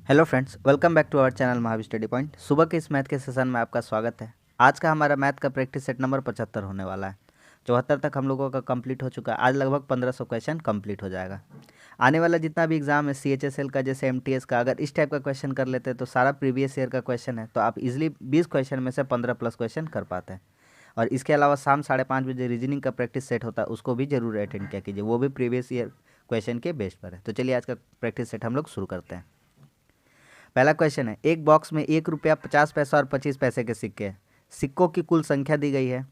Hello friends, welcome back to our channel Mahavir study point. सुबह के इस मैथ के सेशन में आपका स्वागत है। आज का हमारा मैथ का प्रैक्टिस सेट नंबर 75 होने वाला है। 74 तक हम लोगों का कंप्लीट हो चुका है। आज लगभग 1500 क्वेश्चन कंप्लीट हो जाएगा। आने वाला जितना भी एग्जाम है CHSL का, जैसे MTS का, अगर इस टाइप का क्वेश्चन कर लेते हैं तो सारा प्रीवियस ईयर का क्वेश्चन है, तो आप इजिली 20 क्वेश्चन में से 15 प्लस क्वेश्चन कर पाते हैं। और इसके अलावा शाम 5:30 बजे रीजनिंग का प्रैक्टिस सेट होता है, उसको भी जरूर अटेंड किया कीजिए, वो भी प्रीवियस ईयर क्वेश्चन के बेस पर है। तो चलिए आज का प्रैक्टिस सेट हम लोग शुरू करते हैं। पहला क्वेश्चन है, एक बॉक्स में 1 रुपया, 50 पैसा और 25 पैसे के सिक्के हैं। सिक्कों की कुल संख्या दी गई है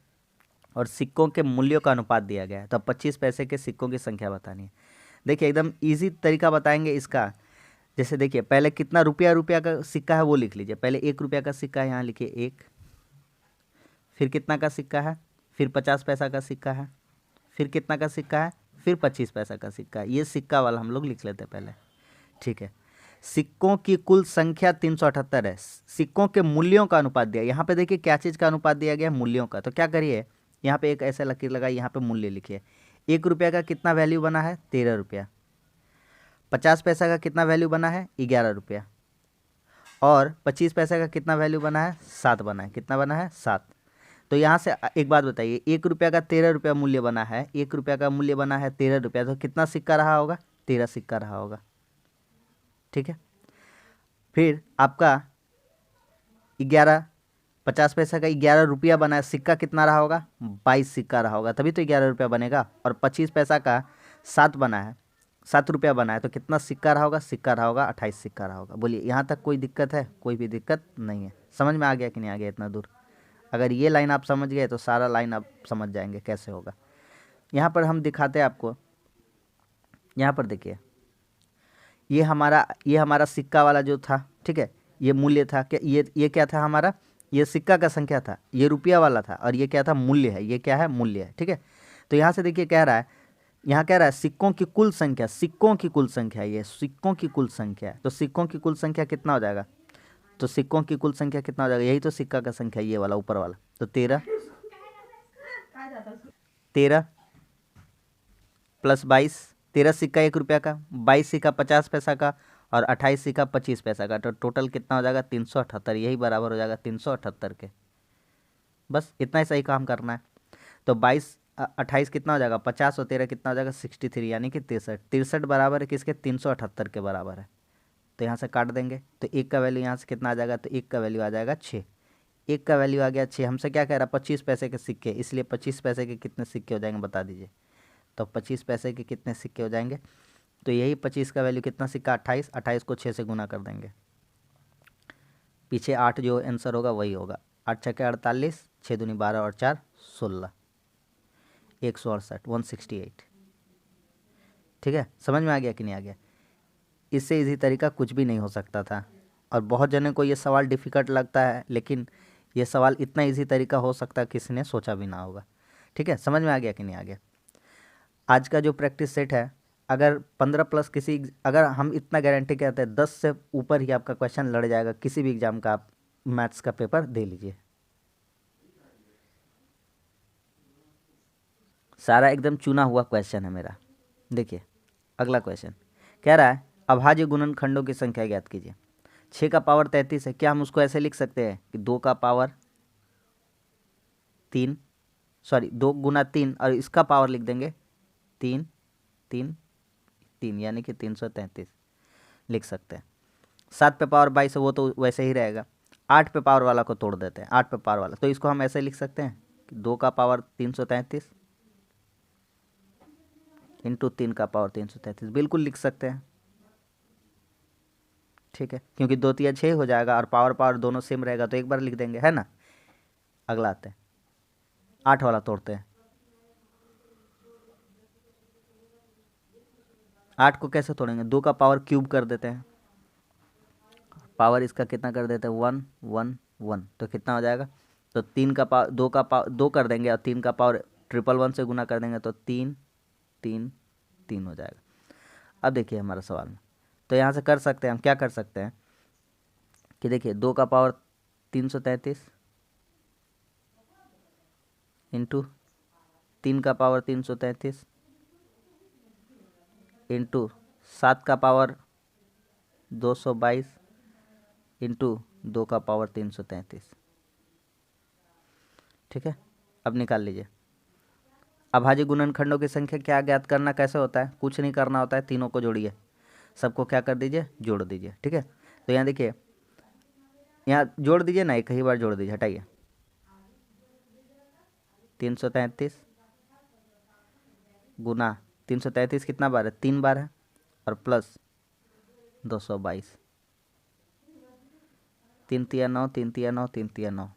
और सिक्कों के मूल्यों का अनुपात दिया गया है। तो 25 पैसे के सिक्कों की संख्या बतानी है। देखिए एकदम इजी तरीका बताएंगे इसका। जैसे देखिए, पहले कितना रुपया रुपया का सिक्का है वो लिख लीजिए। पहले 1 रुपया का सिक्का है, यहाँ लिखिए 1। फिर कितना का सिक्का है, फिर 50 पैसा का सिक्का है, फिर कितना का सिक्का है, फिर 25 पैसा का सिक्का है। ये सिक्का वाला हम लोग लिख लेते हैं पहले, ठीक है। सिक्कों की कुल संख्या 378 है। सिक्कों के मूल्यों का अनुपात दिया। यहाँ पे देखिए क्या चीज़ का अनुपात दिया गया है, मूल्यों का। तो क्या करिए, यहाँ पे एक ऐसा लकीर लगाइए, यहाँ पे मूल्य लिखिए। 1 रुपया का कितना वैल्यू बना है, 13 रुपया। 50 पैसा का कितना वैल्यू बना है, 11 रुपया। और 25 पैसा का कितना वैल्यू बना है, 7 बना है। कितना बना है, 7। तो यहाँ से एक बात बताइए, 1 रुपया का 13 रुपया मूल्य बना है, 1 रुपया का मूल्य बना है 13 रुपया, तो कितना सिक्का रहा होगा, 13 सिक्का रहा होगा, ठीक है। फिर आपका 11, 50 पैसा का 11 रुपया बना है, सिक्का कितना रहा होगा, 22 सिक्का रहा होगा, तभी तो 11 रुपया बनेगा। और 25 पैसा का 7 बना है, 7 रुपया बना है, तो कितना सिक्का रहा होगा, सिक्का रहा होगा 28 सिक्का रहा होगा। बोलिए यहाँ तक कोई दिक्कत है, कोई भी दिक्कत नहीं है। समझ में आ गया कि नहीं आ गया इतना दूर? अगर ये लाइन आप समझ गए तो सारा लाइन आप समझ जाएंगे कैसे होगा। यहाँ पर हम दिखाते हैं आपको। यहाँ पर देखिए, ये हमारा सिक्का वाला जो था, ठीक है, ये मूल्य था। क्या ये क्या था हमारा, ये सिक्का का संख्या था, ये रुपया वाला था, और ये क्या था, मूल्य है। ये क्या है, मूल्य है, ठीक है। तो यहाँ से देखिए कह रहा है, यहाँ कह रहा है सिक्कों की कुल संख्या, सिक्कों की कुल संख्या, ये सिक्कों की कुल संख्या है। तो सिक्कों की कुल संख्या कितना हो जाएगा, तो सिक्कों की कुल संख्या कितना हो जाएगा, यही तो सिक्का का संख्या, ये वाला ऊपर वाला। तो 13 प्लस 22, 13 सिक्का 1 रुपया का, 22 सिक्का 50 पैसा का, और 28 सिक्का 25 पैसा का। तो टोटल कितना हो जाएगा, 378। यही बराबर हो जाएगा 378 के। बस इतना ही सही काम करना है। तो 28 कितना हो जाएगा, 50, और 13 कितना हो जाएगा, 63, यानी कि 63। 63 बराबर है किसके, 378 के बराबर है। तो यहाँ से काट देंगे, तो 1 का वैल्यू यहाँ से कितना आ जाएगा, तो 1 का वैल्यू आ जाएगा 6। 1 का वैल्यू आ गया 6। हमसे क्या कह रहा है, 25 पैसे के सिक्के, इसलिए 25 पैसे के कितने सिक्के हो जाएंगे बता दीजिए। तो 25 पैसे के कितने सिक्के हो जाएंगे, तो यही 25 का वैल्यू कितना सिक्का, 28। 28 को 6 से गुना कर देंगे, पीछे 8 जो आंसर होगा वही होगा। 8 छक्के 48, 6 दूनी 12 और 4 16, 168, 168, ठीक है। समझ में आ गया कि नहीं आ गया? इससे इजी तरीका कुछ भी नहीं हो सकता था। और बहुत जने को ये सवाल डिफ़िकल्ट लगता है, लेकिन ये सवाल इतना इजी तरीका हो सकता है किसी ने सोचा भी ना होगा, ठीक है। समझ में आ गया कि नहीं आ गया? आज का जो प्रैक्टिस सेट है, अगर 15 प्लस अगर हम इतना गारंटी कहते हैं 10 से ऊपर ही आपका क्वेश्चन लड़ जाएगा किसी भी एग्जाम का, आप मैथ्स का पेपर दे लीजिए। सारा एकदम चुना हुआ क्वेश्चन है मेरा। देखिए अगला क्वेश्चन कह रहा है, अभाज्य गुणनखंडों की संख्या ज्ञात कीजिए। 6 का पावर 33 है। क्या हम उसको ऐसे लिख सकते हैं कि 2 का पावर 3, सॉरी 2 गुना 3, और इसका पावर लिख देंगे 3 3 3, यानी कि 333 लिख सकते हैं। 7 पे पावर 22 है, वो तो वैसे ही रहेगा। 8 पे पावर वाला को तोड़ देते हैं, 8 पे पावर वाला, तो इसको हम ऐसे लिख सकते हैं कि 2 का पावर 333 इंटू 3 का पावर 333, बिल्कुल लिख सकते हैं, ठीक है। क्योंकि 2 तिया 6 हो जाएगा, और पावर पावर दोनों सेम रहेगा, तो एक बार लिख देंगे, है ना। अगला आते हैं, 8 वाला तोड़ते हैं। 8 को कैसे तोड़ेंगे, 2 का पावर क्यूब कर देते हैं, पावर इसका कितना कर देते हैं, 1 1 1, तो कितना हो जाएगा, तो 3 का पावर 2 का पावर 2 कर देंगे, और 3 का पावर 111 से गुना कर देंगे, तो 3 3 3 हो जाएगा। अब देखिए हमारा सवाल में, तो यहाँ से कर सकते हैं हम, क्या कर सकते हैं कि देखिए 2 का पावर 333 इंटू 3 का पावर 333 इंटू 7 का पावर 222 इंटू 2 का पावर 333। ठीक है, अब निकाल लीजिए। अभाज्य गुणनखंडों की संख्या क्या ज्ञात करना कैसे होता है? कुछ नहीं करना होता है, तीनों को जोड़िए, सबको क्या कर दीजिए, जोड़ दीजिए। ठीक है, तो यहाँ देखिए, यहाँ जोड़ दीजिए ना, एक ही बार जोड़ दीजिए, हटाइए। 333 गुना 333 कितना बार है? 3 बार है, और प्लस 222। 3 तिया 9, 3 तिया 9, 3 तिया 9,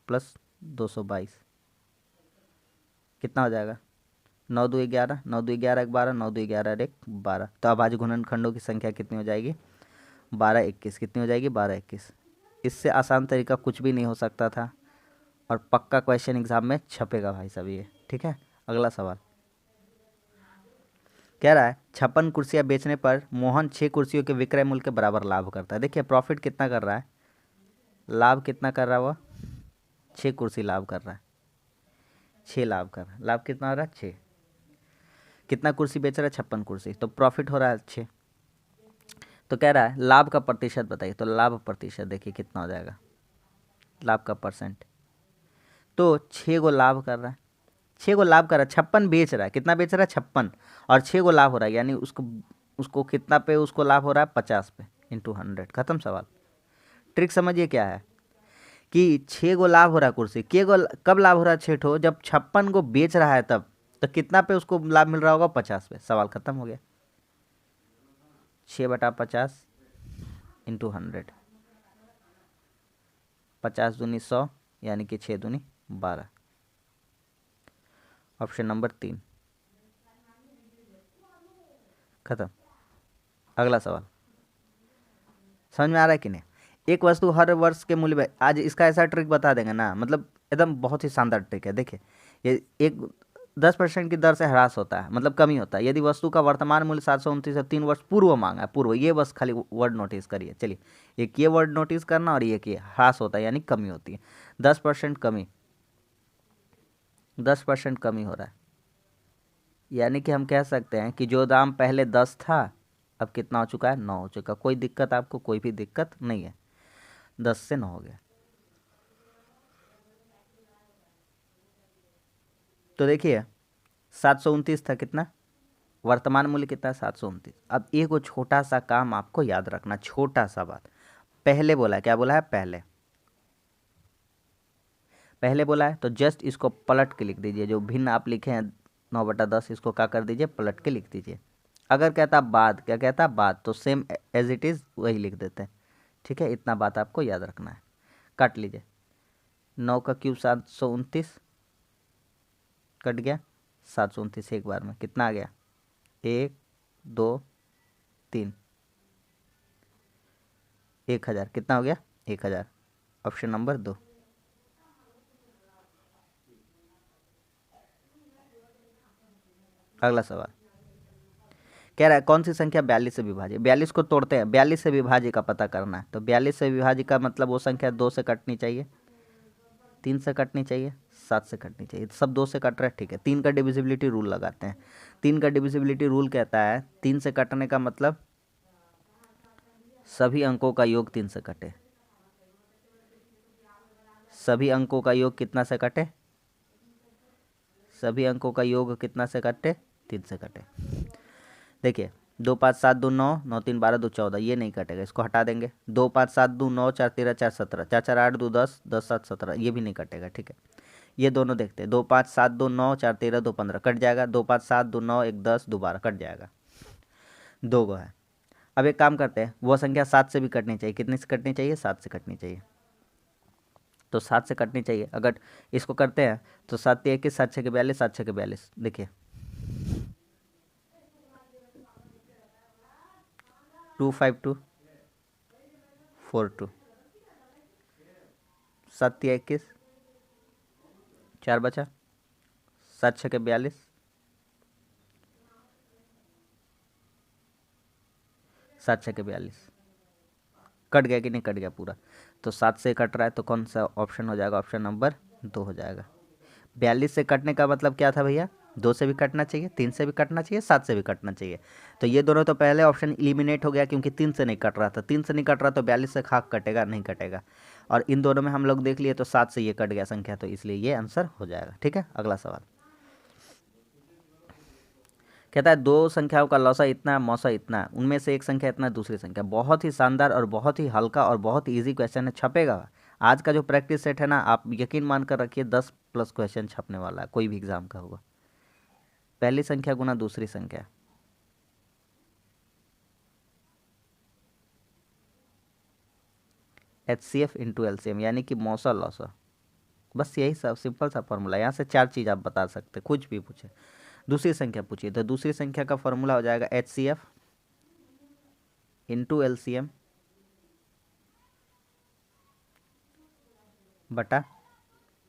प्लस 222 कितना हो जाएगा? 9 2 11, 9 2 11 1 12, 9 2 11 1 12। तो अभाज्य गुणनखंडों की संख्या कितनी हो जाएगी? 12 21। कितनी हो जाएगी? 12 21। इससे आसान तरीका कुछ भी नहीं हो सकता था, और पक्का क्वेश्चन एग्जाम में छपेगा भाई साहब ये। ठीक है, अगला सवाल कह रहा है 56 कुर्सियां बेचने पर मोहन 6 कुर्सियों के विक्रय मूल्य के बराबर लाभ करता है। देखिए प्रॉफिट कितना कर रहा है, लाभ कितना कर रहा है वह? 6 कुर्सी लाभ कर रहा है, 6 लाभ कर रहा है। लाभ कितना हो रहा है? 6। कितना कुर्सी बेच रहा है? 56 कुर्सी, तो प्रॉफिट हो रहा है 6। तो कह रहा है लाभ का प्रतिशत बताइए। तो लाभ प्रतिशत देखिए कितना हो जाएगा, लाभ का परसेंट। तो 6 को लाभ कर रहा है, 6 को लाभ कर रहा है, 56 बेच रहा है। कितना बेच रहा है? 56, और 6 को लाभ हो रहा है, यानी उसको उसको कितना पे उसको लाभ हो रहा है? 50 पे, इंटू 100। खत्म सवाल। ट्रिक समझिए क्या है कि 6 को लाभ हो रहा है कुर्सी, कब लाभ हो रहा है? 6 ठो, जब 56 को बेच रहा है तब। तो कितना पे उसको लाभ मिल रहा होगा? 50 पे। सवाल खत्म हो गया। 6/50 इंटू 100, 50 दूनी 100, यानी कि 6 दूनी 12। ऑप्शन नंबर 3 खत्म। अगला सवाल समझ में आ रहा है कि नहीं? एक वस्तु हर वर्ष के मूल्य में, आज इसका ऐसा ट्रिक बता देंगे ना, मतलब एकदम बहुत ही शानदार ट्रिक है। देखिए ये एक 10% की दर से ह्रास होता है, मतलब कमी होता है, यदि वस्तु का वर्तमान मूल्य 729 है, 3 वर्ष पूर्व मांगा है, पूर्व, ये बस खाली वर्ड नोटिस करिए। चलिए, एक ये वर्ड नोटिस करना, और ये ह्रास होता है यानी कमी होती है। 10% कमी, 10% कमी हो रहा है, यानी कि हम कह सकते हैं कि जो दाम पहले 10 था, अब कितना हो चुका है? 9 हो चुका। कोई दिक्कत आपको? कोई भी दिक्कत नहीं है, 10 से 9 हो गया। तो देखिए 729 था, कितना वर्तमान मूल्य कितना है? 729। अब एक वो छोटा सा काम आपको याद रखना, छोटा सा बात। पहले बोला है, क्या बोला है? पहले, पहले बोला है, तो जस्ट इसको पलट के लिख दीजिए। जो भिन्न आप लिखे हैं 9/10, इसको क्या कर दीजिए? पलट के लिख दीजिए। अगर कहता बाद, क्या कहता? बाद, तो सेम एज इट इज़ वही लिख देते हैं। ठीक है, इतना बात आपको याद रखना है। काट लीजिए, 9 का क्यूब 729, कट गया 729 एक बार में, कितना आ गया? 1 2 3, 1000। कितना हो गया? 1000। Option number 2। अगला सवाल कह रहा है कौन सी संख्या 42 से विभाज्य? 42 को तोड़ते हैं, 42 से विभाज्य का पता करना है। तो 42 से विभाज्य का मतलब वो संख्या 2 से कटनी चाहिए, 3 से कटनी चाहिए, 7 से कटनी चाहिए। सब 2 से कट रहा है, ठीक है। 3 का डिविजिबिलिटी रूल लगाते हैं। 3 का डिविजिबिलिटी रूल कहता है 3 से कटने का मतलब सभी अंकों का योग 3 से कटे। सभी अंकों का योग कितना से कटे? सभी अंकों का योग कितना से कटे? 3 से कटे। देखिए 2 5 7 2 9, 9 3 12 2 14, ये नहीं कटेगा, इसको हटा देंगे। 2 5 7 2 9, 4 13 4 17, 4 4 8 2 10, 10 7 17, ये भी नहीं कटेगा। ठीक है, ये दोनों देखते हैं। 2 5 7 2 9, 4 13 2 15, कट जाएगा। 2 5 7 2 9 1 10 2 12, कट जाएगा। 2 गो है। अब एक काम करते हैं, वो संख्या 7 से भी कटनी चाहिए। कितनी से कटनी चाहिए? 7 से कटनी चाहिए। तो 7 से कटनी चाहिए। अगर इसको करते हैं तो 7 21, 7 6 42, 7 6 42। देखिए 252 42, 7 21, 4 बचा, 7 6 42, 7 6 42। कट गया कि नहीं? कट गया पूरा। तो 7 से कट रहा है, तो कौन सा ऑप्शन हो जाएगा? ऑप्शन नंबर 2 हो जाएगा। 42 से कटने का मतलब क्या था भैया? 2 से भी कटना चाहिए, 3 से भी कटना चाहिए, 7 से भी कटना चाहिए। तो ये दोनों तो पहले ऑप्शन इलिमिनेट हो गया क्योंकि 3 से नहीं कट रहा था। 3 से नहीं कट रहा तो 42 से खाक कटेगा, नहीं कटेगा। और इन दोनों में हम लोग देख लिए तो 7 से ये कट गया संख्या, तो इसलिए ये आंसर हो जाएगा। ठीक है, अगला सवाल कहता है दो संख्याओं का लौसा इतना है, मौसा इतना है, उनमें से एक संख्या इतना है, दूसरी संख्या। बहुत ही शानदार और बहुत ही हल्का और बहुत ही ईजी क्वेश्चन है, छपेगा। आज का जो प्रैक्टिस सेट है ना, आप यकीन मान कर रखिए 10+ क्वेश्चन छपने वाला है, कोई भी एग्जाम का होगा। पहली संख्या गुना दूसरी संख्या, HCF इंटू LCM, यानी कि मौसा लौसा। बस यही सब सिंपल सा फॉर्मूला। यहाँ से 4 चीज़ आप बता सकते, कुछ भी पूछे। दूसरी संख्या पूछिए, तो दूसरी संख्या का फॉर्मूला हो जाएगा HCF इंटू LCM बटा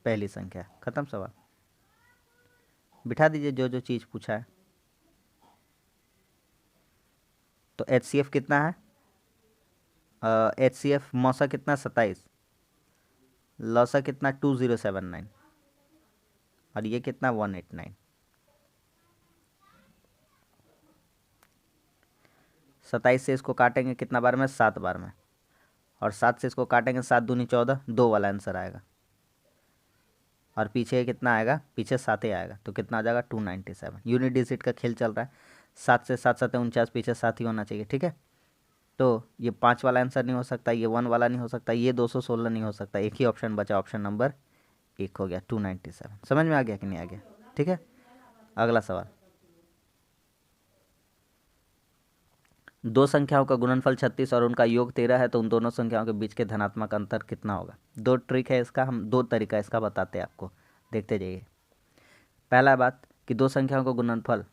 पहली संख्या। खत्म सवाल। बिठा दीजिए जो जो चीज़ पूछा है। तो HCF कितना है, HCF मौसा कितना 27, लौसा कितना 2079, और ये कितना 189। 27 से इसको काटेंगे कितना बार में, 7 बार में। और 7 से इसको काटेंगे 7 दूनी 14, 2 वाला आंसर आएगा। और पीछे कितना आएगा, पीछे 7 ही आएगा, तो कितना आ जाएगा 297। यूनिट डिजिट का खेल चल रहा है। 7 से 7 7 49, पीछे 7 ही होना चाहिए। ठीक है, तो ये 5 वाला आंसर नहीं हो सकता, ये 1 वाला नहीं हो सकता, ये 216 नहीं हो सकता। एक ही ऑप्शन बचा, ऑप्शन नंबर 1 हो गया 297। समझ में आ गया कि नहीं आ गया? ठीक है, अगला सवाल। दो संख्याओं का गुणनफल 36 और उनका योग 13 है, तो उन दोनों संख्याओं के बीच के धनात्मक अंतर कितना होगा? दो ट्रिक है इसका, हम दो तरीका इसका बताते हैं आपको, देखते जाइए। पहला बात कि दो संख्याओं का गुणनफल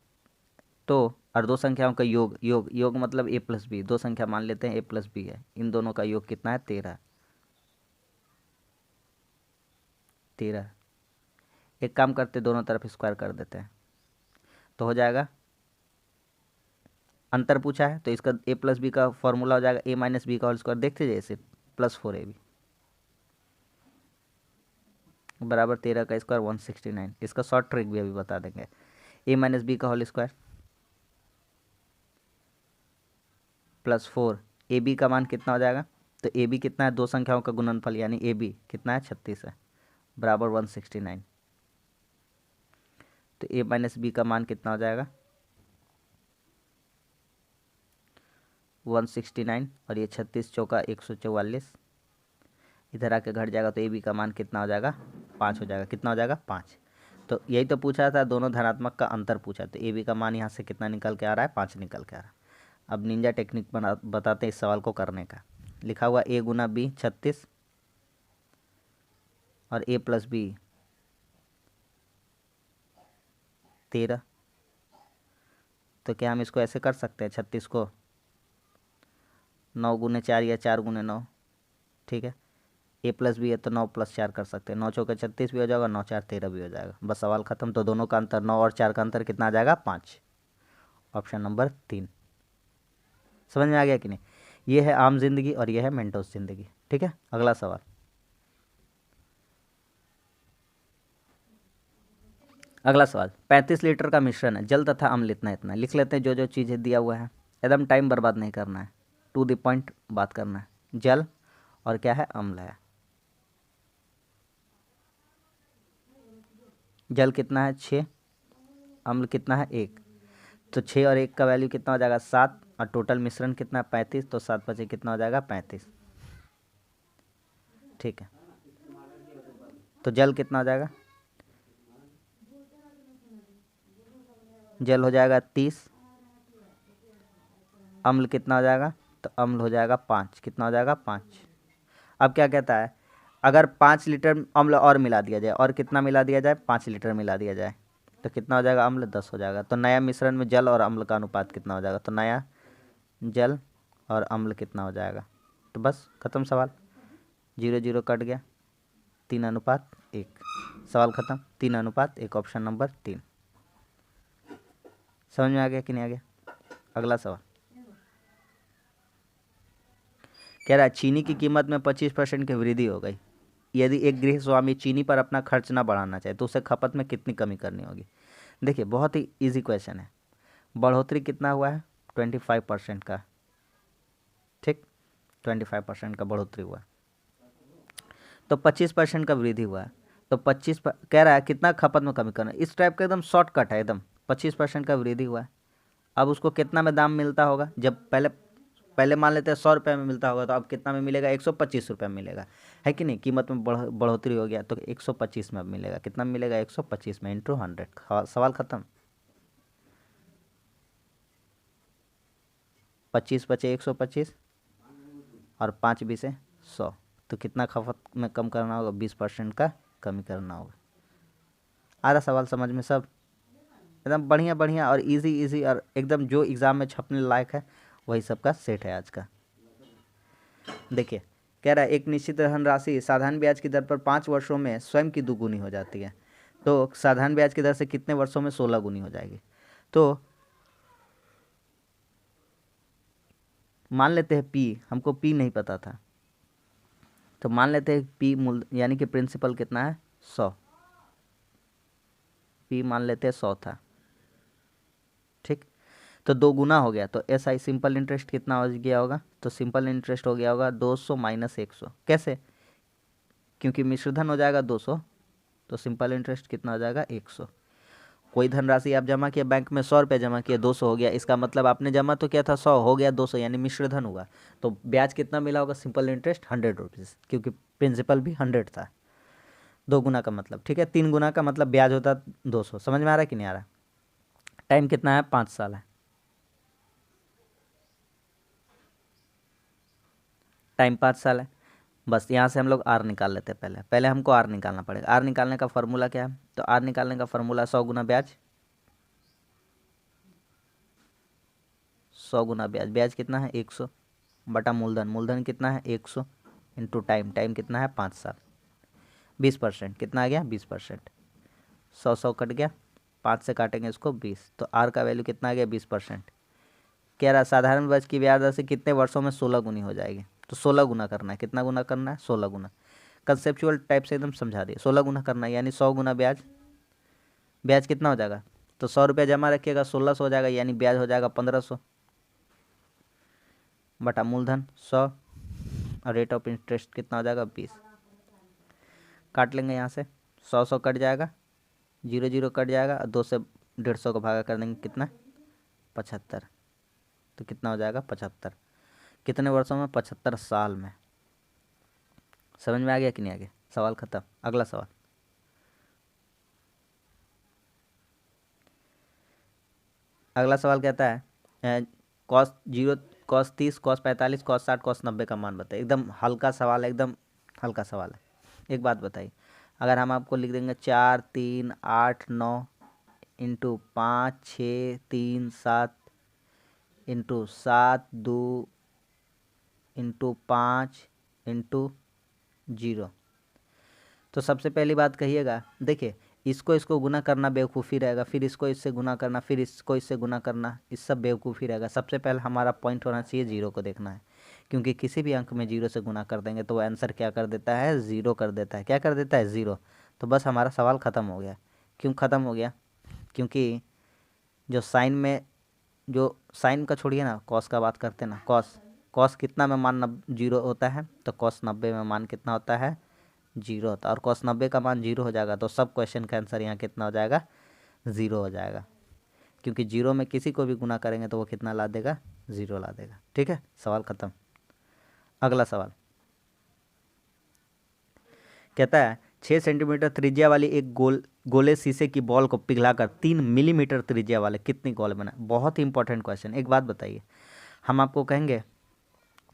तो, और दो संख्याओं का योग, योग योग मतलब a+b, दो संख्या मान लेते हैं a+b है, इन दोनों का योग कितना है 13। 13। एक काम करते, दोनों तरफ स्क्वायर कर देते हैं, तो हो जाएगा, अंतर पूछा है तो इसका a+b का फॉर्मूला हो जाएगा a-b का होल स्क्वायर। देखते जाइए सिर्फ, +4ab बराबर 13 का स्क्वायर 169। इसका शॉर्ट ट्रिक भी अभी बता देंगे। a-b का होल स्क्वायर +4, ab का मान कितना हो जाएगा, तो ab कितना है, दो संख्याओं का गुणनफल, यानी ab कितना है 36 है, बराबर 169। तो a-b का मान कितना हो जाएगा 169, और ये 36 चौका 144, इधर आके घट जाएगा, तो ए बी का मान कितना हो जाएगा 5 हो जाएगा। कितना हो जाएगा 5। तो यही तो पूछा था, दोनों धनात्मक का अंतर पूछा, तो ए बी का मान यहाँ से कितना निकल के आ रहा है, 5 निकल के आ रहा है। अब निंजा टेक्निक बताते हैं इस सवाल को करने का। लिखा हुआ a गुना बी 36 और a+b 13। तो क्या हम इसको ऐसे कर सकते हैं, 36 को 9 गुने 4 या 4 गुने 9, ठीक है। a+b है तो 9+4 कर सकते हैं, 9 चौके 36 भी हो जाएगा, 9 4 13 भी हो जाएगा। बस सवाल खत्म। तो दोनों का अंतर 9 और 4 का अंतर कितना आ जाएगा 5, ऑप्शन नंबर 3। समझ में आ गया कि नहीं? ये है आम जिंदगी और ये है मेंटोस जिंदगी। ठीक है, अगला सवाल। अगला सवाल, 35 लीटर का मिश्रण है, जल तथा अम्ल इतना इतना। लिख लेते हैं जो जो चीज़ें दिया हुआ है, एकदम टाइम बर्बाद नहीं करना है, टू द पॉइंट बात करना है। जल और क्या है, अम्ल है। जल कितना है 6, अम्ल कितना है 1, तो 6 और 1 का वैल्यू कितना हो जाएगा 7, और टोटल मिश्रण कितना है 35, तो 7 बचे कितना हो जाएगा 35। ठीक है, तो जल कितना हो जाएगा, जल हो जाएगा 30, अम्ल कितना हो जाएगा, तो अम्ल हो जाएगा 5। कितना हो जाएगा 5। अब क्या कहता है, अगर 5 लीटर अम्ल और मिला दिया जाए, और कितना मिला दिया जाए 5 लीटर मिला दिया जाए, तो कितना हो जाएगा अम्ल 10 हो जाएगा। तो नया मिश्रण में जल और अम्ल का अनुपात कितना हो जाएगा, तो नया जल और अम्ल कितना हो जाएगा। तो बस खत्म सवाल, 0 0 कट गया, 3:1। सवाल खत्म, 3:1, ऑप्शन नंबर 3। समझ में आ गया कि नहीं आ गया? अगला सवाल कह रहा है चीनी की कीमत में 25% की वृद्धि हो गई। यदि एक गृह स्वामी चीनी पर अपना खर्च न बढ़ाना चाहे तो उसे खपत में कितनी कमी करनी होगी। देखिए बहुत ही इजी क्वेश्चन है। बढ़ोतरी कितना हुआ है? 25% का, ठीक, 25% का बढ़ोतरी हुआ, तो 25% का वृद्धि हुआ है, तो कह रहा है कितना खपत में कमी करना। इस टाइप का एकदम शॉर्टकट है एकदम। 25% का वृद्धि हुआ है, अब उसको कितना में दाम मिलता होगा? जब पहले पहले मान लेते हैं 100 रुपये में मिलता होगा, तो अब कितना में मिलेगा? 125 रुपये में मिलेगा, है कि नहीं? कीमत में बढ़ोतरी हो गया, तो 125 में अब मिलेगा। कितना में मिलेगा? 125 में इंटू 100। सवाल खत्म। 25 बचे 125 और 5 बीसे 100, तो कितना खपत में कम करना होगा? 20% का कमी करना होगा। आ रहा सवाल समझ में सब? एकदम बढ़िया बढ़िया और इजी इजी और एकदम जो एग्ज़ाम में छपने लायक है, वही सब का सेट है आज का। देखिए कह रहा है एक निश्चित धनराशि साधारण ब्याज की दर पर 5 वर्षों में स्वयं की दुगुनी हो जाती है, तो साधारण ब्याज की दर से कितने वर्षों में 16 गुनी हो जाएगी? तो मान लेते हैं पी, हमको पी नहीं पता था, तो मान लेते हैं पी मूल यानी कि प्रिंसिपल कितना है? 100। पी मान लेते हैं 100 था, ठीक, तो 2 गुना हो गया, तो एस आई सिंपल इंटरेस्ट कितना हो गया होगा? तो सिंपल इंटरेस्ट हो गया होगा 200 माइनस 100। कैसे? क्योंकि मिश्रधन हो जाएगा 200, तो सिंपल इंटरेस्ट कितना हो जाएगा? 100। कोई धनराशि आप जमा किया बैंक में, 100 रुपये जमा किया, 200 हो गया, इसका मतलब आपने जमा तो किया था 100, हो गया 200, यानी मिश्रधन हुआ। तो ब्याज कितना मिला होगा? सिंपल इंटरेस्ट 100 रुपीज़, क्योंकि प्रिंसिपल भी 100 था। 2 गुना का मतलब, ठीक है, 3 गुना का मतलब ब्याज होता 200। समझ में आ रहा है कि नहीं आ रहा? टाइम कितना है? 5 साल है। टाइम 5 साल है। बस यहाँ से हम लोग आर निकाल लेते हैं। पहले पहले हमको आर निकालना पड़ेगा। आर निकालने का फॉर्मूला क्या है? तो आर निकालने का फॉर्मूला 100 गुना ब्याज। 100 गुना ब्याज, ब्याज कितना है? 100 बटा मूलधन, मूलधन कितना है? 100 इंटू टाइम, टाइम कितना है? 5 साल। 20% कितना आ गया? 20%। 100 कट गया, 5 से काटेंगे इसको 20, तो आर का वैल्यू कितना आ गया? 20%। कह रहा साधारण ब्याज की ब्याज दर से कितने वर्षों में 16 गुनी हो जाएगी? तो 16 गुना करना है। कितना गुना करना है? 16 गुना। कंसेप्चुअल टाइप से एकदम समझा दिए। 16 गुना करना है, यानी 100 गुना ब्याज। ब्याज कितना हो जाएगा? तो 100 रुपया जमा रखिएगा, 1600 हो जाएगा, यानी ब्याज हो जाएगा 1500 बटा मूलधन 100, और रेट ऑफ इंटरेस्ट कितना हो जाएगा? 20। काट लेंगे यहाँ से, 100 कट जाएगा, 0 कट जाएगा, और 2 से 150 को भागा कर देंगे, कितना? 75। तो कितना हो जाएगा? 75। कितने वर्षों में? 75 साल में। समझ में आ गया कि नहीं आ गया? सवाल खत्म। अगला सवाल। अगला सवाल कहता है cos 0, cos 30, cos 45, cos 60, cos 90 का मान बताइए। एकदम हल्का सवाल है, एकदम हल्का सवाल है। एक बात बताइए, अगर हम आपको लिख देंगे 4 3 8 9 इंटू 5 6 3 7 इंटू 7 2 इंटू 5 इंटू 0, तो सबसे पहली बात कहिएगा, देखिए इसको गुना करना बेवकूफ़ी रहेगा, फिर इसको इससे गुना करना, फिर इसको इससे गुना करना, इस सब बेवकूफ़ी रहेगा। सबसे पहले हमारा पॉइंट होना चाहिए 0 को देखना है, क्योंकि किसी भी अंक में 0 से गुना कर देंगे तो वो आंसर क्या कर देता है? 0 कर देता है। क्या कर देता है? 0। तो बस हमारा सवाल ख़त्म हो गया। क्यों ख़त्म हो गया? क्योंकि जो साइन में, जो साइन का छोड़िए ना, कॉस का बात करते हैं ना, कॉस, कॉस कितना में मान 0 होता है? तो कॉस 90 में मान कितना होता है? 0 होता है। और कॉस 90 का मान 0 हो जाएगा, तो सब क्वेश्चन का आंसर यहाँ कितना हो जाएगा? 0 हो जाएगा, क्योंकि 0 में किसी को भी गुना करेंगे तो वो कितना ला देगा? 0 ला देगा। ठीक है, सवाल ख़त्म। अगला सवाल कहता है 6 सेंटीमीटर त्रिज्या वाली एक गोले शीशे की बॉल को पिघलाकर 3 मिलीमीटर त्रिज्या वाले कितनी गोले बनाए? बहुत ही इंपॉर्टेंट क्वेश्चन। एक बात बताइए, हम आपको कहेंगे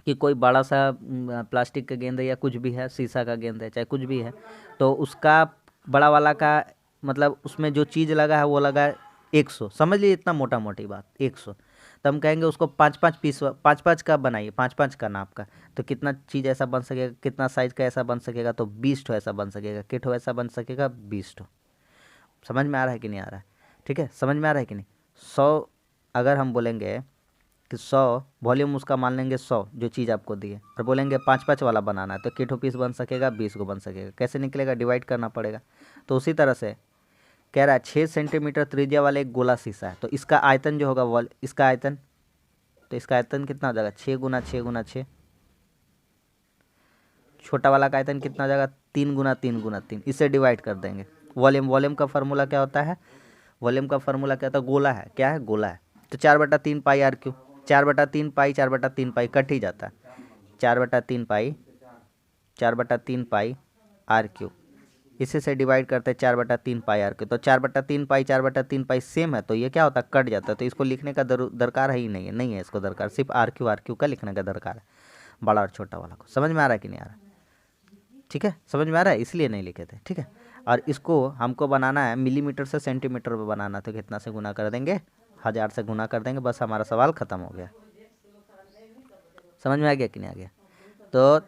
कि कोई बड़ा सा प्लास्टिक का गेंद है या कुछ भी है, शीशा का गेंद है, चाहे कुछ भी है, तो उसका बड़ा वाला का मतलब उसमें जो चीज़ लगा है वो लगा है 100, समझ लीजिए, इतना मोटा मोटी बात 100। तो हम कहेंगे उसको 5-5 पीस, 5-5 का बनाइए, 5-5 का नाप का, तो कितना चीज़ ऐसा बन सकेगा? कितना साइज का ऐसा बन सकेगा? तो 20 ठो ऐसा बन सकेगा। किट हो ऐसा बन सकेगा? 20 ठो। समझ में आ रहा है कि नहीं आ रहा है? ठीक है, समझ में आ रहा है कि नहीं? 100 अगर हम बोलेंगे कि 100 वॉल्यूम उसका मान लेंगे 100 जो चीज़ आपको दी है, और बोलेंगे 5-5 वाला बनाना है, तो किटो पीस बन सकेगा? 20 को बन सकेगा। कैसे निकलेगा? डिवाइड करना पड़ेगा। तो उसी तरह से कह रहा है 6 सेंटीमीटर त्रिज्या वाला एक गोला शीशा है, तो इसका आयतन जो होगा इसका आयतन, तो इसका आयतन कितना हो जाएगा 6 × 6 × 6। छोटा वाला का आयतन कितना हो जाएगा 3 × 3 × 3, इसे डिवाइड कर देंगे। वॉल्यूम का फार्मूला क्या होता है, वॉल्यूम का फार्मूला क्या होता है, गोला है, क्या है गोला है, तो 4/3 pi r cube, 4/3 pi 4/3 pi cut ही जाता है, 4/3 पाई 4/3 पाई आर क्यू, इसी से डिवाइड करते हैं 4/3 पाई आर क्यू, तो 4/3 पाई 4/3 पाई सेम है, तो ये क्या होता है कट जाता है, तो इसको लिखने का दरकार है ही नहीं है, नहीं है इसको दरकार, सिर्फ आर क्यू का लिखने का दरकार है, बड़ा और छोटा वाला को। समझ में आ रहा है कि नहीं आ रहा, ठीक है, समझ में आ रहा है, इसलिए नहीं लिखे थे, ठीक है। और इसको हमको बनाना है मिलीमीटर से सेंटीमीटर में बनाना, तो कितना से गुना कर देंगे, 1000 से गुना कर देंगे, बस हमारा सवाल खत्म हो गया। समझ में आ गया कि नहीं आ गया, तो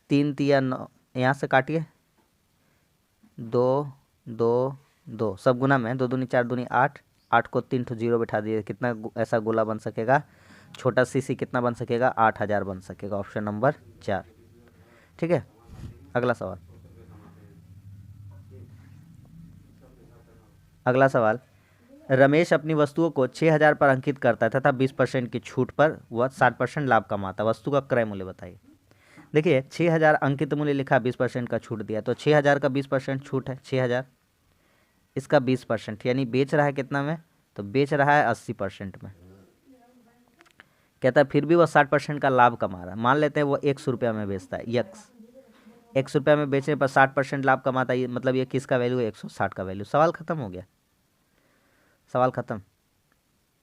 3 तिया 9, यहाँ से काटिए 2 2 2, सब गुना में 2 दूनी 4 दूनी 8, 8 को 3 ठो 0 बिठा दिए, कितना ऐसा गोला बन सकेगा, छोटा सीसी कितना बन सकेगा 8000 बन सकेगा, ऑप्शन नंबर 4, ठीक है। अगला सवाल, अगला सवाल, रमेश अपनी वस्तुओं को 6000 पर अंकित करता है तथा 20% की छूट पर वह 60% लाभ कमाता है, वस्तु का क्रय मूल्य बताइए। देखिए 6000 अंकित मूल्य लिखा, 20% का छूट दिया, तो 6000 का 20% छूट है 6000, इसका 20%, यानी बेच रहा है कितना में, तो बेच रहा है 80% में। कहता है फिर भी वह 60% का लाभ कमा रहा है, मान लेते हैं वो 100 रुपया में बेचता है, 100 रुपया में बेचने पर 60% लाभ कमाता है, मतलब ये किसका वैल्यू है 160 का वैल्यू। सवाल खत्म हो गया, सवाल खत्म।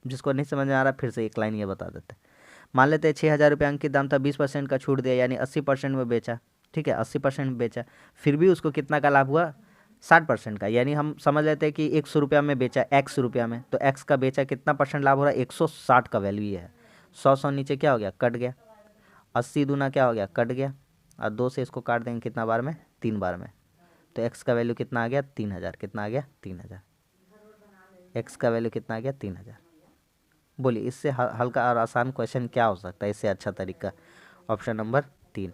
जिसको नहीं समझ में आ रहा फिर से एक लाइन ये बता देते हैं। मान लेते हैं 6000 रुपये अंकित दाम था, 20% का छूट दिया, यानी 80% में बेचा, ठीक है 80% में बेचा, फिर भी उसको कितना का लाभ हुआ 60% का, यानी हम समझ लेते हैं कि 100 रुपया में बेचा, 100 रुपया में, तो एक्स का बेचा कितना परसेंट लाभ हो रहा है 160 का वैल्यू ये है। 100 नीचे क्या हो गया कट गया, 80 दूना क्या हो गया कट गया, और 2 से इसको काट देंगे कितना बार में 3 बार में, तो एक्स का वैल्यू कितना आ गया 3000, कितना आ गया 3000, एक्स का वैल्यू कितना आ गया 3000। बोलिए इससे हल्का और आसान क्वेश्चन क्या हो सकता है, इससे अच्छा तरीका, ऑप्शन नंबर 3।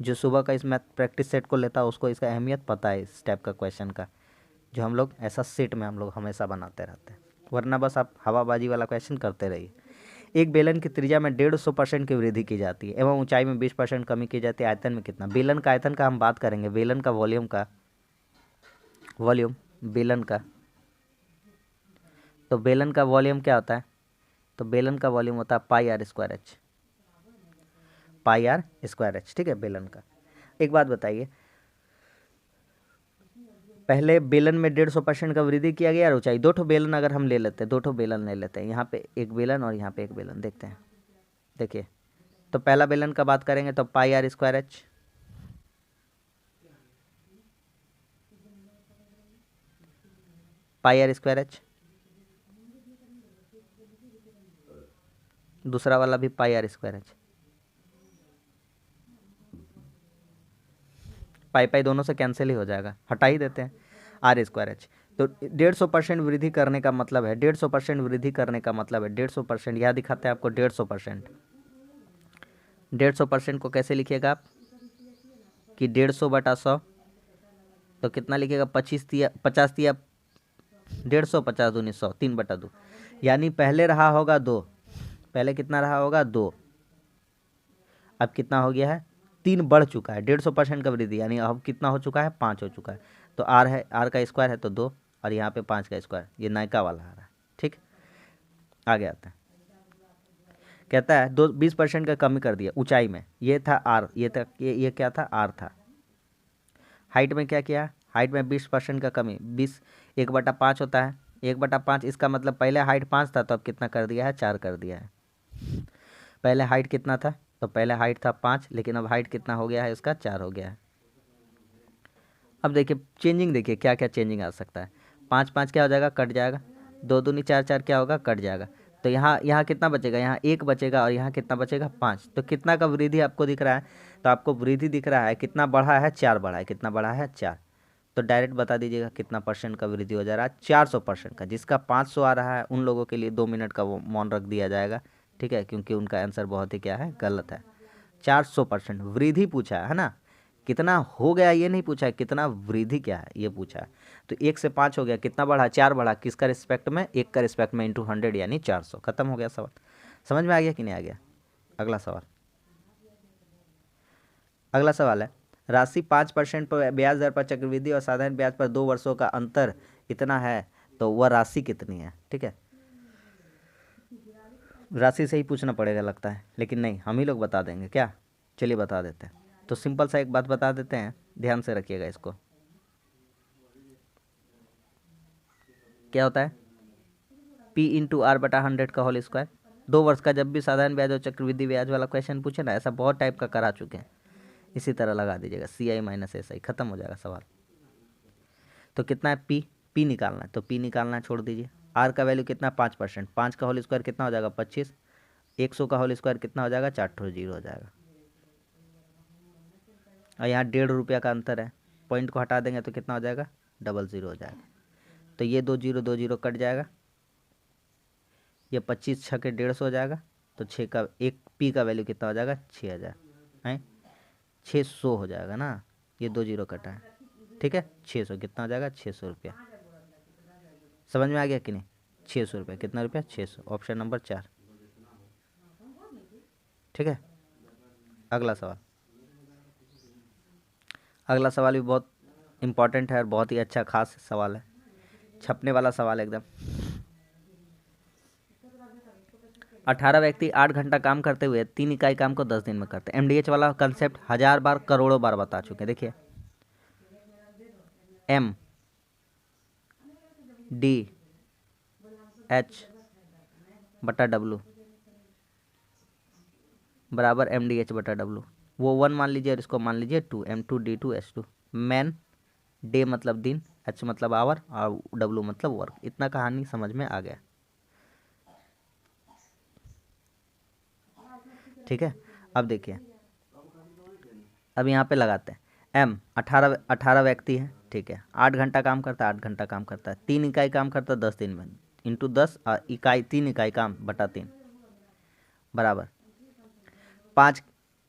जो सुबह का इस मैथ प्रैक्टिस सेट को लेता है उसको इसका अहमियत पता है, इस टाइप का क्वेश्चन का, जो हम लोग ऐसा सेट में हम लोग हमेशा बनाते रहते हैं, वरना बस आप हवाबाजी वाला क्वेश्चन करते रहिए। एक बेलन की त्रिज्या में 150% की वृद्धि की जाती है एवं ऊंचाई में 20% कमी की जाती है, आयतन में कितना। बेलन का आयतन का हम बात करेंगे, बेलन का वॉल्यूम का, वॉल्यूम बेलन का, तो बेलन का वॉल्यूम क्या होता है, तो बेलन का वॉल्यूम होता है pi r square h, pi r square h, ठीक है बेलन का। एक बात बताइए, पहले बेलन में 150% का वृद्धि किया गया और ऊंचाई, 2 ठो बेलन अगर हम ले लेते हैं, 2 ठो बेलन ले लेते हैं, यहाँ पे एक बेलन और यहाँ पे एक बेलन, देखते हैं, देखिए तो पहला बेलन का बात करेंगे तो pi r square h, pi r square h, दूसरा वाला भी pi r square h, pi pi दोनों से कैंसिल ही हो जाएगा, हटा ही देते हैं, आर स्क्वायर एच। तो 150% वृद्धि करने का मतलब है, 150% वृद्धि करने का मतलब है 150%, यहाँ दिखाते हैं आपको 150%, 150% को कैसे लिखिएगा आप कि 150/100, तो कितना लिखिएगा 50 तिया 150, 50 दूनी 100, 3/2, यानी पहले रहा होगा 2, पहले कितना रहा होगा 2, अब कितना हो गया है 3 बढ़ चुका है, 150% का वृद्धि, यानी अब कितना हो चुका है 5 हो चुका है, तो आर है, आर का स्क्वायर है तो 2, और यहाँ पे 5 का स्क्वायर, ये नायका वाला आ रहा है, ठीक। आगे आता है, कहता है 20% का कमी कर दिया ऊंचाई में, ये था आर, ये था ये क्या था आर था। हाइट में क्या किया, हाइट में 20% का कमी, 20 1/5 होता है, 1/5, इसका मतलब पहले हाइट 5 था तो अब कितना कर दिया है 4 कर दिया है। पहले हाइट कितना था, तो पहले हाइट था 5, लेकिन अब हाइट कितना हो गया है इसका 4 हो गया है। अब देखिए चेंजिंग, देखिए क्या क्या चेंजिंग आ सकता है, 5 5 क्या हो जाएगा कट जाएगा, 2 दूनी 4 4 क्या होगा कट जाएगा, तो यहाँ कितना बचेगा, यहाँ 1 बचेगा, और यहाँ कितना बचेगा 5, तो कितना का वृद्धि आपको दिख रहा है, तो आपको वृद्धि दिख रहा है कितना बढ़ा है 4 बढ़ा है, कितना बढ़ा है 4, तो डायरेक्ट बता दीजिएगा कितना परसेंट का वृद्धि हो जा रहा है 400% का। जिसका 500 आ रहा है उन लोगों के लिए 2 मिनट का वो मौन रख दिया जाएगा, ठीक है, क्योंकि उनका आंसर बहुत ही क्या है गलत है। 400% वृद्धि पूछा है ना, कितना हो गया ये नहीं पूछा है, कितना वृद्धि क्या है ये पूछा है। तो 1 से 5 हो गया, कितना बढ़ा, 4 बढ़ा, किसका रिस्पेक्ट में, 1 का रिस्पेक्ट में, इंटू 100 यानी 400। खत्म हो गया सवाल। समझ में आ गया कि नहीं आ गया? अगला सवाल, अगला सवाल है, राशि 5% पर ब्याज दर पर चक्रवृद्धि और साधारण ब्याज पर 2 वर्षों का अंतर इतना है, तो वह राशि कितनी है? ठीक है, राशि से ही पूछना पड़ेगा लगता है, लेकिन नहीं, हम ही लोग बता देंगे क्या। चलिए बता देते हैं। तो सिंपल सा एक बात बता देते हैं, ध्यान से रखिएगा इसको। क्या होता है? P इंटू आर बटा 100 का होल स्क्वायर। 2 वर्ष का जब भी साधारण ब्याज और चक्रवृद्धि ब्याज वाला क्वेश्चन पूछे ना, ऐसा बहुत टाइप का करा चुके हैं, इसी तरह लगा दीजिएगा, CI माइनस SI, खत्म हो जाएगा सवाल। तो कितना है? P निकालना है, तो P निकालना है, छोड़ दीजिए। R का वैल्यू कितना? 5%, 5 का होल स्क्वायर कितना हो जाएगा? 25। 100 का होल स्क्वायर कितना हो जाएगा? 4 ठो जीरो हो जाएगा। और यहाँ 1.5 रुपया का अंतर है, पॉइंट को हटा देंगे तो कितना हो जाएगा? 00 हो जाएगा। तो ये 2 जीरो कट जाएगा, ये 25 छः के 150 हो जाएगा। तो 6 का एक P का वैल्यू कितना हो जाएगा? 6000 है, 600 हो जाएगा ना, ये 2 जीरो कटा है, ठीक है। 600 कितना हो जाएगा? 600 रुपया। समझ में आ गया कि नहीं? 600 रुपया, कितना रुपया? 600, ऑप्शन नंबर 4, ठीक है। अगला सवाल, अगला सवाल भी बहुत इंपॉर्टेंट है और बहुत ही अच्छा खास सवाल है, छपने वाला सवाल एकदम। 18 व्यक्ति 8 घंटा काम करते हुए 3 इकाई काम को 10 दिन में करते हैं। MDH वाला कंसेप्ट 1000 बार करोड़ों बार बता चुके हैं। देखिए, MDH बटा W बराबर MDH बटा W। वो 1 मान लीजिए और इसको मान लीजिए 2, M2D2H2। मैन, डे मतलब दिन, H मतलब आवर और W मतलब वर्क। इतना कहानी समझ में आ गया, ठीक है। अब देखिए, अब यहाँ पे लगाते हैं M, 18 व्यक्ति है, ठीक है। 8 घंटा काम करता है, 8 घंटा काम करता है, 3 इकाई काम करता है 10 दिन में, इंटू 10 इकाई, 3 इकाई काम बटा 3 बराबर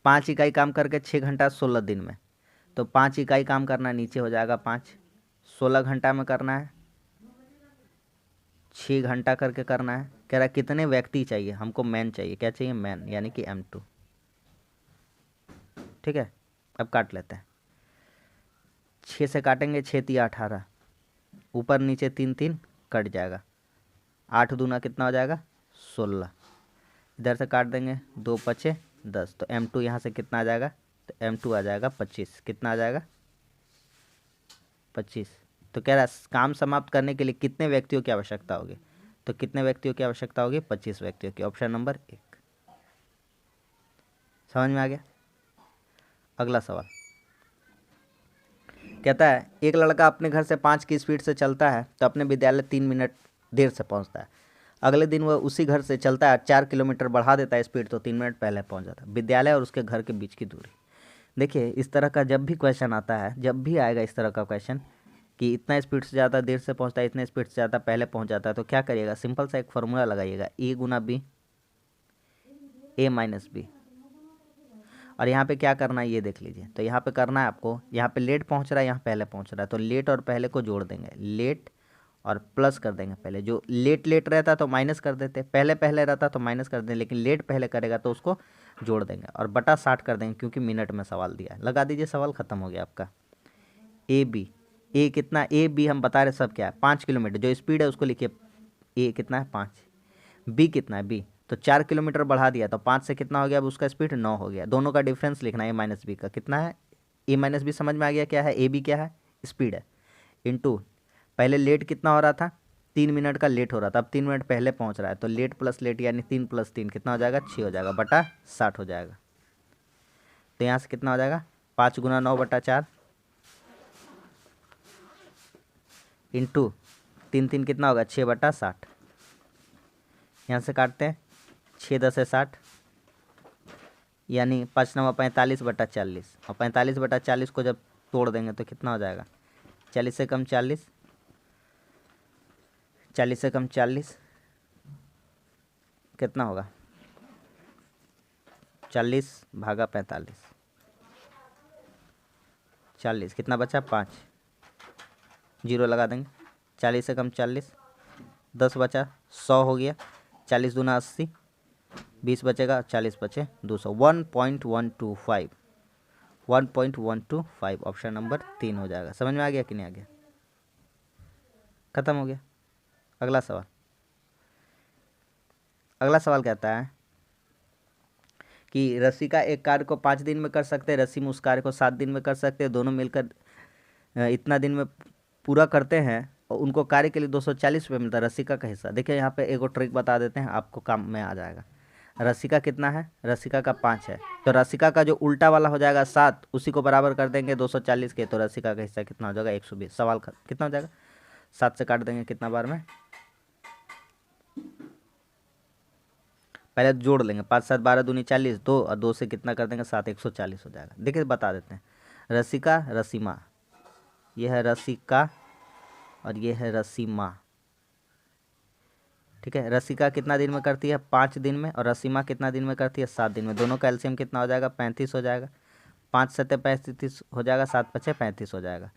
5 इकाई काम करके 6 घंटा 16 दिन में। तो 5 इकाई काम करना है, नीचे हो जाएगा 5, 16 घंटा में करना है, 6 घंटा करके करना है। कह रहा है कितने व्यक्ति चाहिए हमको? मैन चाहिए, क्या चाहिए? मैन, यानी कि M2, ठीक है। अब काट लेते हैं, 6 से काटेंगे, 6 तिया 18, ऊपर नीचे 3 3 कट जाएगा, 8 दूना कितना हो जाएगा? 16। इधर से काट देंगे, 2 पचे 10, तो M2 यहाँ से कितना आ जाएगा? तो M2 आ जाएगा 25। कितना आ जाएगा? 25। तो कह रहा है काम समाप्त करने के लिए कितने व्यक्तियों की आवश्यकता होगी? तो कितने व्यक्तियों की आवश्यकता होगी? 25 व्यक्तियों की, ऑप्शन नंबर 1। समझ में आ गया? अगला सवाल कहता है, एक लड़का अपने घर से 5 की स्पीड से चलता है तो अपने विद्यालय 3 मिनट देर से पहुंचता है। अगले दिन वह उसी घर से चलता है, 4 किलोमीटर बढ़ा देता है स्पीड, तो 3 मिनट पहले पहुंच जाता है। विद्यालय और उसके घर के बीच की दूरी। देखिए, इस तरह का जब भी क्वेश्चन आता है, जब भी आएगा इस तरह का क्वेश्चन कि इतना स्पीड से ज़्यादा देर से पहुंचता है, इतने स्पीड से ज़्यादा पहले पहुंच जाता है, तो क्या करिएगा? सिंपल सा एक फॉर्मूला लगाइएगा, A Guna B, A minus B। और यहाँ पे क्या करना है ये देख लीजिए। तो यहाँ पे करना है आपको, यहाँ पे लेट पहुँच रहा है, यहाँ पहले पहुँच रहा है, तो लेट और पहले को जोड़ देंगे, लेट और प्लस कर देंगे। पहले जो लेट लेट रहता तो माइनस कर देते, पहले पहले रहता तो माइनस कर दें, लेकिन लेट पहले करेगा तो उसको जोड़ देंगे और बटा 60 कर देंगे, क्योंकि मिनट में सवाल दिया है। लगा दीजिए, सवाल खत्म हो गया आपका। AB, A कितना? AB हम बता रहे सब क्या है, 5 किलोमीटर, जो स्पीड है उसको लिखिए। A कितना है? 5। B कितना है? B तो 4 किलोमीटर बढ़ा दिया, तो 5 से कितना हो गया? अब उसका स्पीड 9 हो गया। दोनों का डिफरेंस लिखना है, A माइनस B का कितना है? A माइनस B समझ में आ गया क्या है? AB क्या है? स्पीड है, इंटू पहले लेट कितना हो रहा था? 3 मिनट का लेट हो रहा था, अब 3 मिनट पहले पहुंच रहा है, तो लेट प्लस लेट यानी 3 प्लस 3 कितना हो जाएगा? 6 हो जाएगा, बटा 60 हो जाएगा। तो यहाँ से कितना हो जाएगा? 5 गुना 9 बटा 4 इंटू 3 3 कितना होगा? 6 बटा 60। यहाँ से काटते हैं, 6 10 है 60, यानी 5 9 45 बटा 40, और 45 बटा 40 को जब तोड़ देंगे तो कितना हो जाएगा? 40 से कम 40, 40 से कम 40 कितना होगा? 40 भागा 45, 40, कितना बचा 5, जीरो लगा देंगे, 40 से कम 40, 10 बचा, 100 हो गया, 40 दूना 80, 20 बचेगा, 40 बचे 200, 1.125, 1.125 ऑप्शन नंबर 3 हो जाएगा। समझ में आ गया कि नहीं आ गया? खत्म हो गया। अगला सवाल, अगला सवाल कहता है कि रसिका एक कार्य को 5 दिन में कर सकते हैं, रसीम उस कार्य को 7 दिन में कर सकते हैं, दोनों मिलकर इतना दिन में पूरा करते हैं और उनको कार्य के लिए 240 रुपये मिलता है। रसिका का हिस्सा, देखिए यहाँ पे एक ट्रिक बता देते हैं, आपको काम में आ जाएगा। रसिका कितना है? रसिका का 5 है, तो रसिका का जो उल्टा वाला हो जाएगा 7, उसी को बराबर कर देंगे 240 के, तो रसिका का हिस्सा कितना हो जाएगा? 120। सवाल कितना हो जाएगा? 7 से काट देंगे कितना बार में? पहले जोड़ लेंगे, 5 7 12 दूनी 40, 2 और 2 से कितना कर देंगे? 7, 140 हो जाएगा। देखिए बता देते हैं, रसिका रसीमा, यह है रसिका और ये है रसीमा, ठीक है। रसिका कितना दिन में करती है? 5 दिन में, और रसीमा कितना दिन में करती है? 7 दिन में। दोनों का एलसीएम कितना हो जाएगा? 35 हो जाएगा। 5 7 35 हो जाएगा, 7 5 35 हो जाएगा।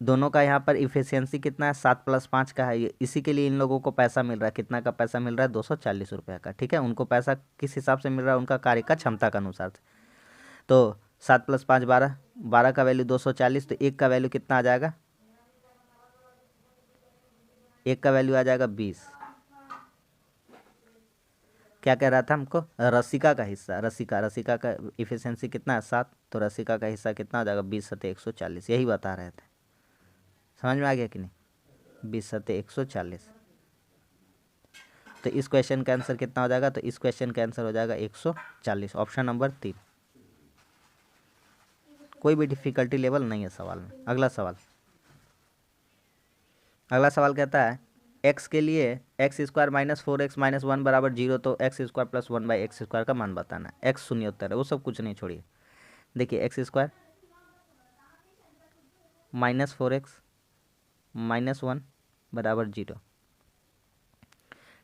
दोनों का यहाँ पर इफिशियंसी कितना है? 7 + 5 का है। ये इसी के लिए इन लोगों को पैसा मिल रहा है। कितना का पैसा मिल रहा है? 240 रुपये का, ठीक है। उनको पैसा किस हिसाब से मिल रहा है? उनका कार्य का क्षमता के अनुसार से। तो 7 + 5 12, 12 का वैल्यू 240, तो 1 का वैल्यू कितना आ जाएगा? 1 का वैल्यू आ जाएगा 20। क्या कह रहा था हमको? रसिका का हिस्सा, रसिका का इफिशियंसी कितना है? 7, तो रसिका का हिस्सा कितना हो जाएगा? 20 × 140, यही बता रहे थे। समझ में आ गया कि नहीं? 20 × 140, तो इस क्वेश्चन का आंसर कितना हो जाएगा? तो इस क्वेश्चन का आंसर हो जाएगा 140, ऑप्शन नंबर 3। कोई भी डिफिकल्टी लेवल नहीं है सवाल में। अगला सवाल, अगला सवाल कहता है x के लिए x² - 4x - 1 = 0, तो x² + 1/x² का मान बताना है। x शून्य उत्तर है, वो सब कुछ नहीं छोड़िए। देखिए x² - 4x - 1 = 0,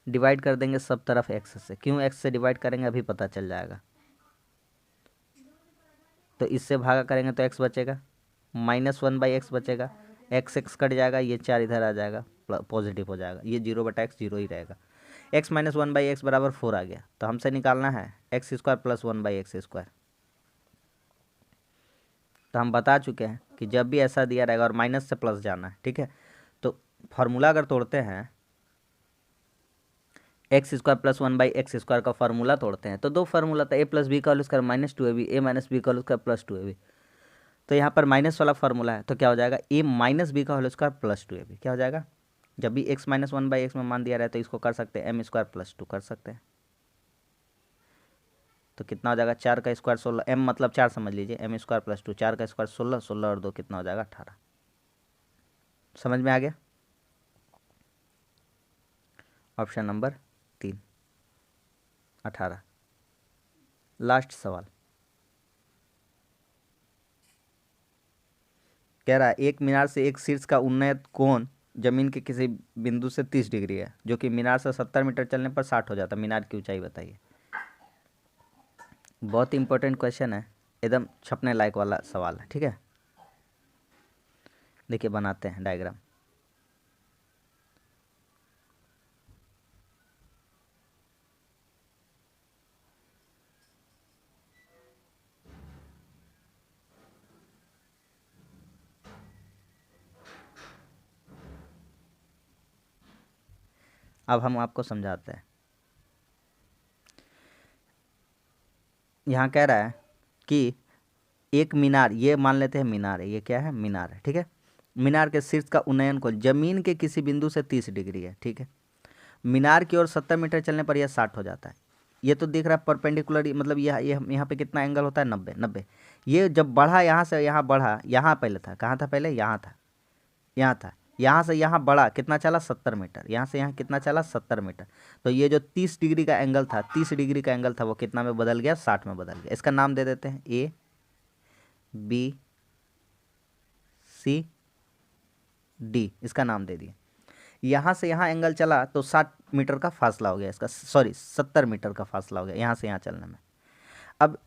डिवाइड कर देंगे सब तरफ x से। क्यों x से डिवाइड करेंगे अभी पता चल जाएगा। तो इससे भागा करेंगे तो x बचेगा, -1/x बचेगा, x कट जाएगा, ये 4 इधर आ जाएगा, पॉजिटिव हो जाएगा, ये 0/x 0 ही रहेगा। x - 1/x = 4 आ गया, तो हमसे निकालना है x² + 1/x²। तो हम बता चुके हैं कि जब भी ऐसा दिया रहेगा और माइनस से प्लस जाना है, ठीक है। तो फार्मूला अगर तोड़ते हैं, x² + 1/x² का फार्मूला तोड़ते हैं, तो 2 फार्मूला था, a + b का whole square -2ab, a - b का होल स्क्वायर +2ab। तो यहाँ पर माइनस वाला फार्मूला है, तो क्या हो जाएगा? a - b का होल स्क्वायर +2ab। क्या हो जाएगा? जब भी x - 1/x में मान दिया रहे तो इसको कर सकते हैं m² + 2 कर सकते हैं। तो कितना हो जाएगा? 4 का स्क्वायर 16, m मतलब 4 समझ लीजिए, m² + 2, 4 का स्क्वायर 16, 16 और 2 कितना हो जाएगा? 18। समझ में आ गया? Option number 3, 18। लास्ट सवाल कह रहा है एक मीनार से एक शीर्ष का उन्नत कोण जमीन के किसी बिंदु से 30 डिग्री है, जो कि मीनार से 70 मीटर चलने पर 60 हो जाता है। मीनार की ऊंचाई बताइए। बहुत इंपॉर्टेंट क्वेश्चन है, एकदम छपने लायक वाला सवाल है, ठीक है। देखिए बनाते हैं डायग्राम। अब हम आपको समझाते हैं। यहाँ कह रहा है कि एक मीनार, ये मान लेते हैं मीनार है, ये क्या है? मीनार है, ठीक है। मीनार के शीर्ष का उन्नयन कोण जमीन के किसी बिंदु से 30 डिग्री है, ठीक है। मीनार की ओर 70 मीटर चलने पर यह 60 हो जाता है। ये तो दिख रहा है परपेंडिकुलर, मतलब यह यहाँ पे कितना एंगल होता है? 90 90। ये जब बढ़ा यहाँ से यहाँ बढ़ा, यहाँ पहले था, कहाँ था पहले? यहाँ था, यहाँ था, यहाँ से यहाँ बढ़ा, कितना चला? 70 मीटर। यहाँ से यहाँ कितना चला? 70 मीटर। तो ये जो 30 डिग्री का एंगल था, 30 डिग्री का एंगल था, वो कितना में बदल गया? 60 में बदल गया। इसका नाम दे देते हैं ए बी सी डी, इसका नाम दे दिए। यहाँ से यहाँ एंगल चला तो 60 मीटर का फासला हो गया इसका, सॉरी 70 मीटर का फासला हो गया यहाँ से यहाँ चलने में। अब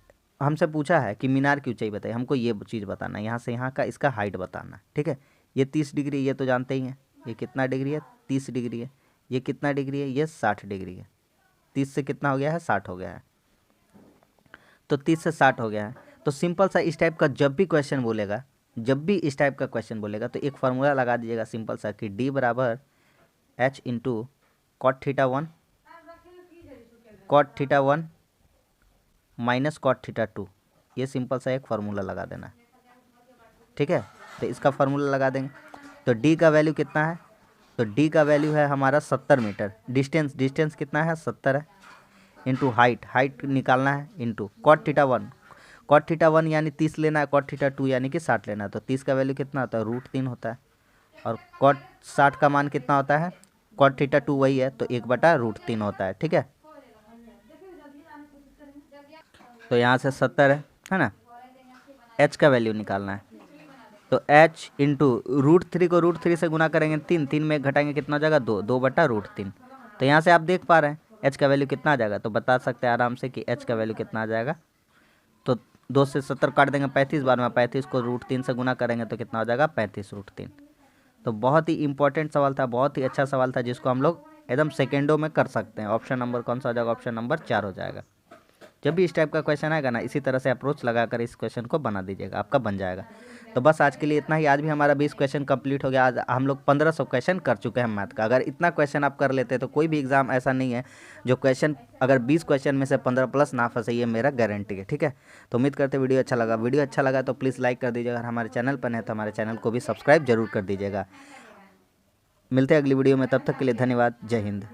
हमसे पूछा है कि मीनार की ऊंचाई बताइए, हमको ये चीज़ बताना है, यहाँ से यहाँ का इसका हाइट बताना है, ठीक है। ये 30 डिग्री, ये तो जानते ही हैं। ये कितना डिग्री है? 30 डिग्री है। ये कितना डिग्री है? ये 60 डिग्री है। 30 से कितना हो गया है? 60 हो गया है। तो 30 से 60 हो गया है। तो सिंपल सा इस टाइप का जब भी क्वेश्चन बोलेगा, जब भी इस टाइप का क्वेश्चन बोलेगा तो एक फार्मूला लगा दीजिएगा सिंपल सा कि D बराबर H into cot theta 1 minus cot theta 2। ये सिंपल सा एक फार्मूला लगा देना है, ठीक है। तो इसका फार्मूला लगा देंगे। तो D का वैल्यू कितना है? तो D का वैल्यू है हमारा 70 मीटर। डिस्टेंस कितना है? 70 है। इंटू हाइट निकालना है, इंटू कॉट थीटा 1 यानी 30 लेना है, कॉट थीटा 2 यानी कि 60 लेना है। तो 30 का वैल्यू कितना होता है? √3 होता है। और कॉट 60 का मान कितना होता है? कॉट थीटा 2 वही है, तो 1/√3 होता है, ठीक है। तो यहाँ से 70 है ना। H का वैल्यू निकालना है। तो H इंटू √3 को √3 से गुना करेंगे 3 में घटाएंगे कितना हो जाएगा? 2/√3। तो यहाँ से आप देख पा रहे हैं H का वैल्यू कितना आ जाएगा, तो बता सकते हैं आराम से कि H का वैल्यू कितना आ जाएगा। तो 2 से 70 काट देंगे 35 बार में, 35 को √3 से गुना करेंगे तो कितना हो जाएगा? 35√3। तो बहुत ही इंपॉर्टेंट सवाल था, बहुत ही अच्छा सवाल था, जिसको हम लोग एकदम सेकेंडों में कर सकते हैं। ऑप्शन नंबर कौन सा हो जाएगा? ऑप्शन नंबर 4 हो जाएगा। जब भी इस टाइप का क्वेश्चन आएगा ना, इसी तरह से अप्रोच लगाकर इस क्वेश्चन को बना दीजिएगा, आपका बन जाएगा। तो बस आज के लिए इतना ही। आज भी हमारा 20 क्वेश्चन कंप्लीट हो गया। आज हम लोग 1500 क्वेश्चन कर चुके हैं मैथ का। अगर इतना क्वेश्चन आप कर लेते तो कोई भी एग्जाम ऐसा नहीं है जो क्वेश्चन, अगर 20 क्वेश्चन में से 15 प्लस ना फंसे, ये मेरा गारंटी है, ठीक है। तो उम्मीद करते वीडियो अच्छा लगा तो प्लीज़ लाइक कर दीजिएगा। अगर हमारे चैनल पर है तो हमारे चैनल को भी सब्सक्राइब जरूर कर दीजिएगा। मिलते हैं अगली वीडियो में, तब तक के लिए धन्यवाद। जय हिंद।